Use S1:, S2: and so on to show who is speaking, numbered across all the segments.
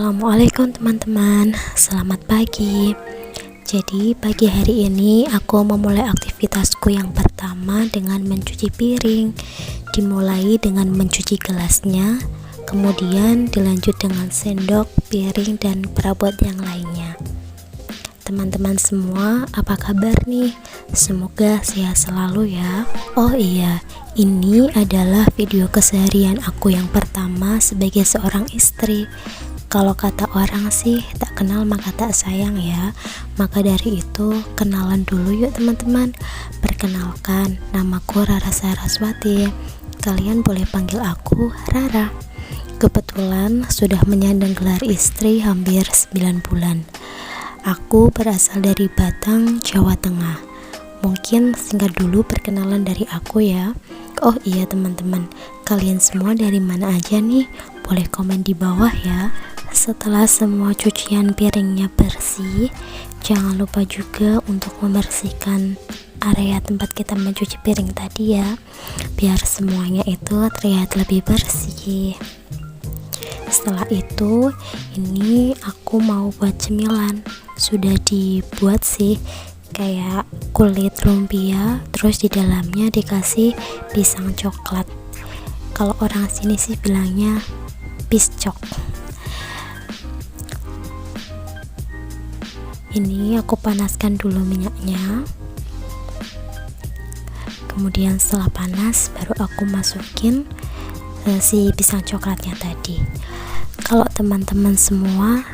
S1: Assalamualaikum teman-teman, selamat pagi. Jadi pagi hari ini aku memulai aktivitasku yang pertama dengan mencuci piring. Dimulai dengan mencuci gelasnya, kemudian dilanjut dengan sendok, piring, dan perabot yang lainnya. Teman-teman semua, apa kabar nih? Semoga sehat selalu ya. Oh iya, ini adalah video keseharian aku yang pertama sebagai seorang istri. Kalau kata orang sih, tak kenal maka tak sayang ya. Maka dari itu, kenalan dulu yuk teman-teman. Perkenalkan, namaku Rara Saraswati. Kalian boleh panggil aku Rara. Kebetulan sudah menyandang gelar istri hampir 9 bulan. Aku berasal dari Batang, Jawa Tengah. Mungkin singkat dulu perkenalan dari aku ya. Oh iya teman-teman, kalian semua dari mana aja nih? Boleh komen di bawah ya. Setelah semua cucian piringnya bersih, jangan lupa juga untuk membersihkan area tempat kita mencuci piring tadi ya, biar semuanya itu terlihat lebih bersih. Setelah itu, ini aku mau buat cemilan. Sudah dibuat sih, kayak kulit lumpia, terus di dalamnya dikasih pisang coklat. Kalau orang sini sih bilangnya piscok. Ini aku panaskan dulu minyaknya. Kemudian setelah panas baru aku masukin si pisang coklatnya tadi. Kalau teman-teman semua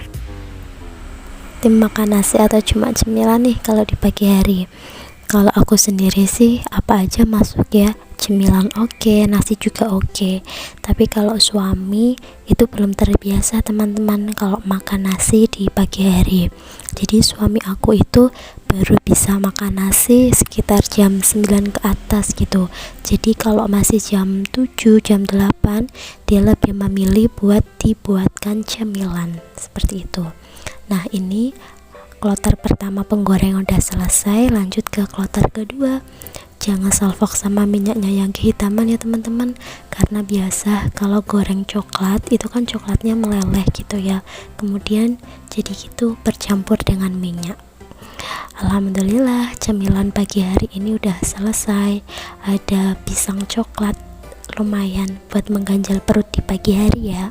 S1: tim makan nasi atau cuma cemilan nih kalau di pagi hari? Kalau aku sendiri sih apa aja masuk ya, cemilan oke, nasi juga oke. Tapi kalau suami itu belum terbiasa teman-teman kalau makan nasi di pagi hari. Jadi suami aku itu baru bisa makan nasi sekitar jam 9 ke atas gitu. Jadi kalau masih jam 7, jam 8 dia lebih memilih buat dibuatkan cemilan seperti itu. Nah ini kloter pertama penggorengan udah selesai, lanjut ke kloter kedua. Jangan salfok sama minyaknya yang kehitaman ya teman-teman, karena biasa kalau goreng coklat itu kan coklatnya meleleh gitu ya, kemudian jadi gitu bercampur dengan minyak. Alhamdulillah cemilan pagi hari ini udah selesai. Ada pisang coklat, lumayan buat mengganjal perut di pagi hari ya.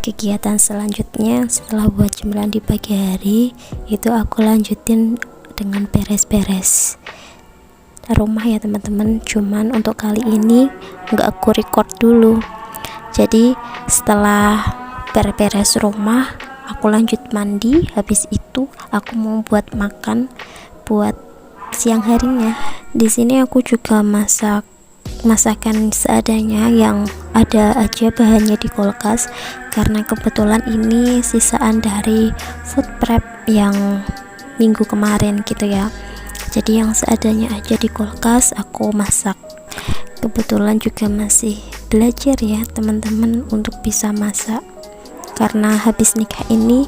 S1: Kegiatan selanjutnya setelah buat cemilan di pagi hari itu aku lanjutin dengan beres-beres rumah ya teman-teman. Cuman untuk kali ini nggak aku record dulu. Jadi setelah beres-beres rumah aku lanjut mandi. Habis itu aku mau buat makan buat siang harinya. Di sini aku juga masakan seadanya yang ada aja bahannya di kulkas, karena kebetulan ini sisaan dari food prep yang minggu kemarin gitu ya. Jadi yang seadanya aja di kulkas aku masak. Kebetulan juga masih belajar ya teman-teman untuk bisa masak, karena habis nikah ini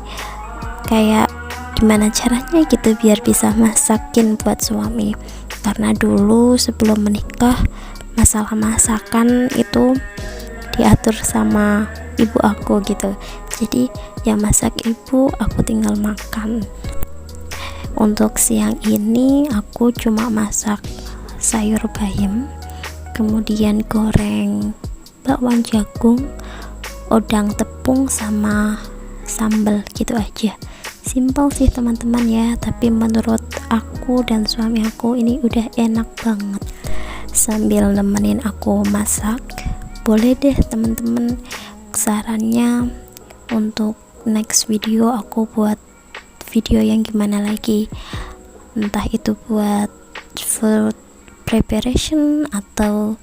S1: kayak gimana caranya gitu biar bisa masakin buat suami. Karena dulu sebelum menikah masalah masakan itu diatur sama ibu aku gitu. Jadi yang masak ibu, aku tinggal makan. Untuk siang ini aku cuma masak sayur bayam, kemudian goreng bakwan jagung, udang tepung sama sambal gitu aja. Simple sih teman-teman ya, tapi menurut aku dan suami aku ini udah enak banget. Sambil nemenin aku masak, boleh deh teman-teman sarannya untuk next video aku buat video yang gimana lagi, entah itu buat food preparation atau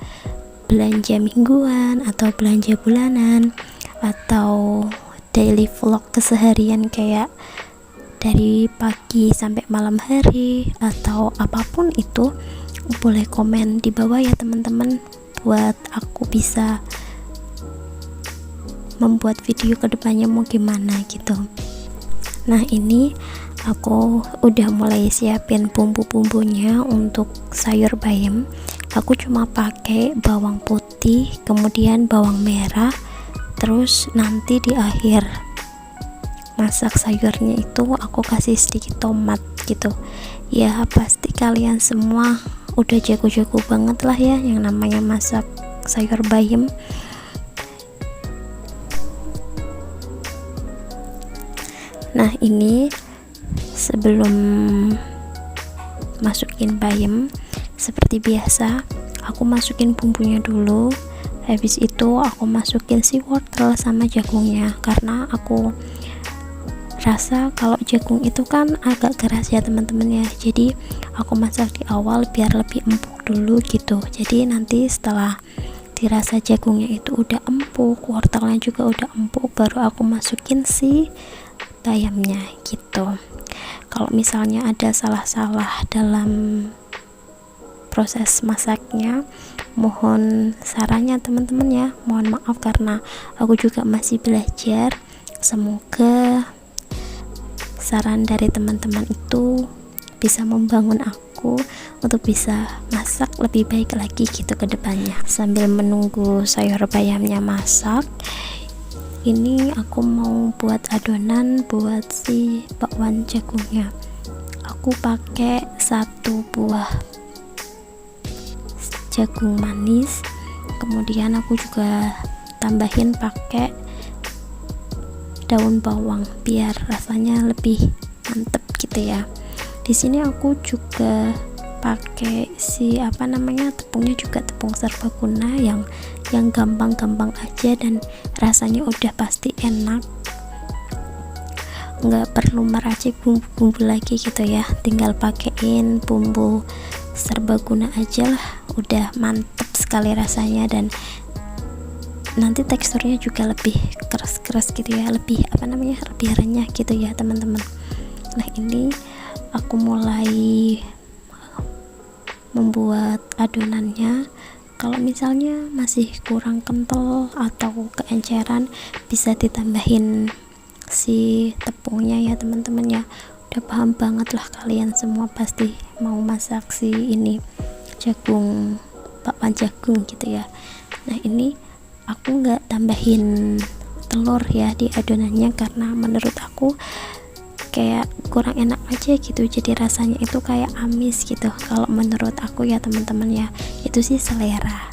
S1: belanja mingguan atau belanja bulanan atau daily vlog keseharian kayak dari pagi sampai malam hari atau apapun itu. Boleh komen di bawah ya teman-teman buat aku bisa membuat video kedepannya mau gimana gitu. Nah ini aku udah mulai siapin bumbu-bumbunya untuk sayur bayam. Aku cuma pakai bawang putih, kemudian bawang merah, terus nanti di akhir masak sayurnya itu aku kasih sedikit tomat gitu ya. Pasti kalian semua udah jago-jago banget lah ya yang namanya masak sayur bayam. Nah, ini sebelum masukin bayam, seperti biasa aku masukin bumbunya dulu. Habis itu aku masukin si wortel sama jagungnya, karena aku rasa kalau jagung itu kan agak keras ya teman-teman ya, jadi aku masak di awal biar lebih empuk dulu gitu. Jadi nanti setelah dirasa jagungnya itu udah empuk, wortelnya juga udah empuk, baru aku masukin si bayamnya gitu. Kalau misalnya ada salah-salah dalam proses masaknya, mohon sarannya teman-teman ya, mohon maaf karena aku juga masih belajar. Semoga saran dari teman-teman itu bisa membangun aku untuk bisa masak lebih baik lagi gitu ke depannya. Sambil menunggu sayur bayamnya masak, ini aku mau buat adonan buat si bakwan jagungnya. Aku pakai 1 buah jagung manis, kemudian aku juga tambahin pakai daun bawang biar rasanya lebih mantep gitu ya. Di sini aku juga pakai si tepungnya juga tepung serbaguna yang gampang-gampang aja dan rasanya udah pasti enak, nggak perlu meracik bumbu-bumbu lagi gitu ya, tinggal pakein bumbu serbaguna aja lah, udah mantep sekali rasanya. Dan nanti teksturnya juga lebih keras-keras gitu ya, lebih lebih renyah gitu ya teman-teman. Nah, ini aku mulai membuat adonannya. Kalau misalnya masih kurang kental atau keenceran, bisa ditambahin si tepungnya ya teman-teman ya. Udah paham banget lah kalian semua pasti mau masak si ini jagung, bakwan jagung gitu ya. Nah, ini aku nggak tambahin telur ya di adonannya, karena menurut aku kayak kurang enak aja gitu, jadi rasanya itu kayak amis gitu kalau menurut aku ya teman-teman ya, itu sih selera.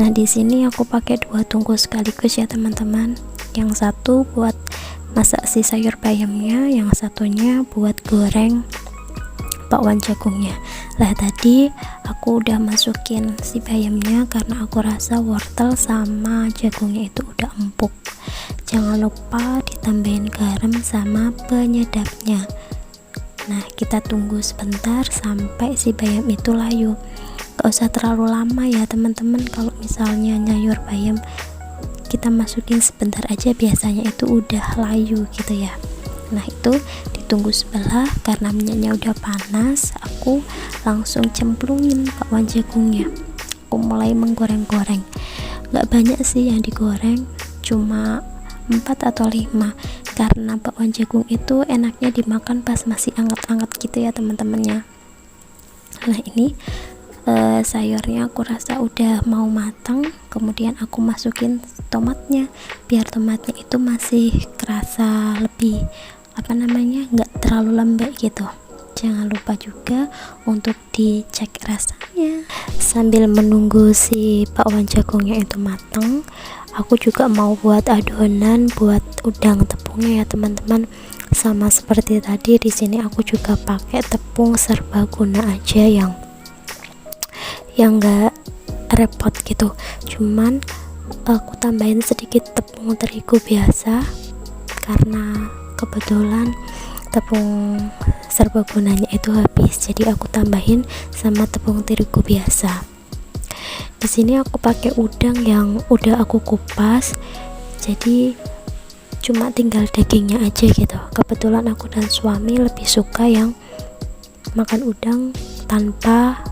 S1: Nah, di sini aku pakai 2 tungku sekaligus ya teman-teman, yang satu buat masak si sayur bayamnya, yang satunya buat goreng bakwan jagungnya. Lah, tadi aku udah masukin si bayamnya karena aku rasa wortel sama jagungnya itu udah empuk. Jangan lupa ditambahin garam sama penyedapnya. Nah, kita tunggu sebentar sampai si bayam itu layu. Gak usah terlalu lama ya teman-teman. Kalau misalnya nyayur bayam kita masukin sebentar aja, biasanya itu udah layu gitu ya. Nah, itu ditunggu sebelah, karena minyaknya udah panas, aku langsung cemplungin bakwan jagungnya. Aku mulai menggoreng-goreng, gak banyak sih yang digoreng, cuma 4 atau 5, karena bakwan jagung itu enaknya dimakan pas masih anget-anget gitu ya teman-temannya. Nah, ini sayurnya aku rasa udah mau matang, kemudian aku masukin tomatnya biar tomatnya itu masih kerasa lebih nggak terlalu lembek gitu. Jangan lupa juga untuk dicek rasanya. Sambil menunggu si bakwan jagungnya itu matang, aku juga mau buat adonan buat udang tepungnya ya teman-teman. Sama seperti tadi, di sini aku juga pakai tepung serbaguna aja yang enggak repot gitu, cuman aku tambahin sedikit tepung terigu biasa karena kebetulan tepung serbagunanya itu habis, jadi aku tambahin sama tepung terigu biasa. Di sini aku pakai udang yang udah aku kupas, jadi cuma tinggal dagingnya aja gitu. Kebetulan aku dan suami lebih suka yang makan udang tanpa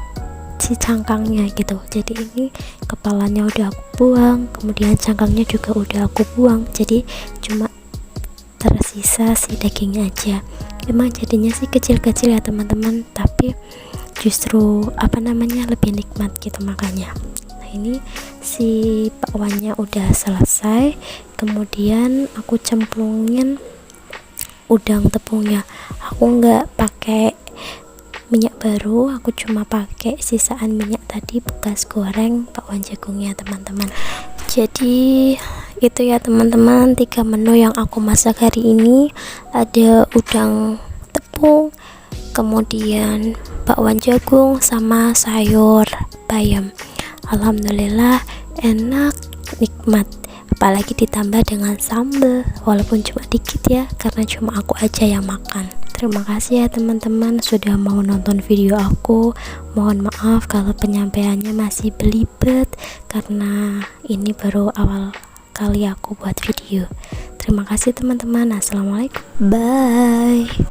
S1: si cangkangnya gitu, jadi ini kepalanya udah aku buang, kemudian cangkangnya juga udah aku buang, jadi cuma tersisa si dagingnya aja. Emang jadinya sih kecil-kecil ya teman-teman, tapi justru lebih nikmat gitu makanya. Nah, ini si bakwannya udah selesai, kemudian aku cemplungin udang tepungnya. Aku nggak pakai minyak baru, aku cuma pakai sisaan minyak tadi bekas goreng bakwan jagungnya teman-teman. Jadi itu ya teman-teman, 3 menu yang aku masak hari ini. Ada udang tepung, kemudian bakwan jagung, sama sayur bayam. Alhamdulillah enak, nikmat, apalagi ditambah dengan sambal, walaupun cuma dikit ya, karena cuma aku aja yang makan. Terima kasih ya teman-teman sudah mau nonton video aku. Mohon maaf kalau penyampaiannya masih belibet, karena ini baru awal kali aku buat video. Terima kasih teman-teman. Assalamualaikum, bye.